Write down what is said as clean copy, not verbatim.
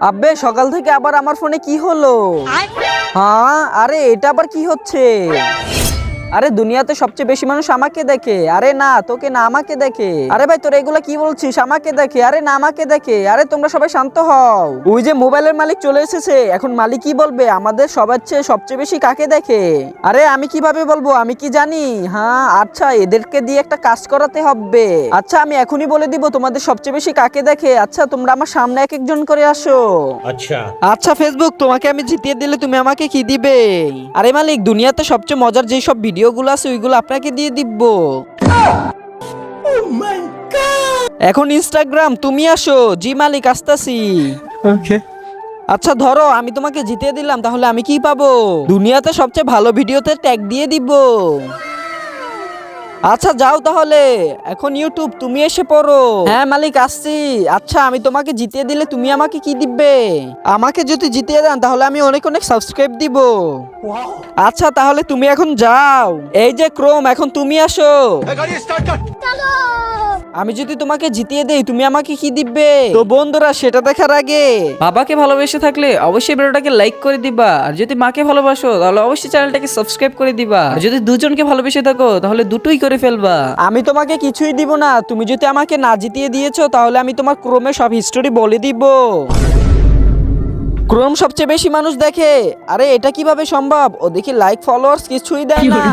আব্বে সকাল থেকে আবার আমার ফোনে কি হলো? হ্যাঁ, আরে এটা আবার কি হচ্ছে? আরে দুনিয়াতে সবচেয়ে বেশি মানুষ আমাকে দেখে। আরে না, তোকে না, আমাকে দেখে। আরে ভাই তোরা এগুলা কি বলছিস? আমাকে দেখে। আরে না, আমাকে দেখে। আরে তোমরা সবাই শান্ত হও। ওই যে মোবাইলের মালিক চলে এসেছে, এখন মালিক কি বলবে? আমাদের সবার চেয়ে সবচেয়ে বেশি কাকে দেখে? আরে আমি কিভাবে বলবো? আমি কি জানি? হ্যাঁ আচ্ছা, এদেরকে দিয়ে একটা কাজ করাতে হবে। আচ্ছা আমি এখনই বলে দিব তোমাদের সবচেয়ে বেশি কাকে দেখে। আচ্ছা তোমরা আমার সামনে এক একজন করে আসো। अच्छा। আচ্ছা ফেসবুক, তোমাকে আমি জিতিয়ে দিলে তুমি আমাকে কি দিবে? আরে মালিক, দুনিয়াতে সবচেয়ে মজার যেই সব ভিডিওগুলো আছে ওইগুলো আপনাকে দিয়ে দিব। এখন ইনস্টাগ্রাম তুমি আসো। জি মালিক, আসতাছি। ओके। আচ্ছা ধরো আমি তোমাকে জিতিয়ে দিলাম, তাহলে আমি কি পাবো? দুনিয়াতে সবচেয়ে ভালো ভিডিওতে ট্যাগ দিয়ে দিব। আচ্ছা যাও তাহলে। এখন ইউটিউব তুমি এসে পড়ো। হ্যাঁ মালিক আসছি। আচ্ছা আমি তোমাকে জিতিয়ে দিলে তুমি আমাকে কি দিবে? আমাকে যদি জিতিয়ে দেন তাহলে আমি অনেক অনেক সাবস্ক্রাইব দিব। আচ্ছা তাহলে তুমি এখন যাও। এই যে ক্রোম, এখন তুমি আসো। আমি যদি তোমাকে জিতিয়ে দেই তুমি আমাকে কি দিবে? তো বন্ধুরা সেটা দেখার আগে বাবাকে ভালোবেসে থাকলে অবশ্যই ভিডিওটাকে লাইক করে দিবা, আর যদি মাকে ভালোবাসো তাহলে অবশ্যই চ্যানেলটাকে সাবস্ক্রাইব করে দিবা, আর যদি দুজনকে ভালোবেসে থাকো তাহলে দুটোই করে ফেলবা। আমি তোমাকে কিছুই দিব না। তুমি যদি আমাকে না জিতিয়ে দিয়েছো তাহলে আমি তোমার ক্রোমে সব হিস্টোরি বলে দিব। ক্রোম সবচেয়ে বেশি মানুষ দেখে। আরে এটা কিভাবে সম্ভব? ও দেখি লাইক ফলোয়ার্স কিছুই দেয় না।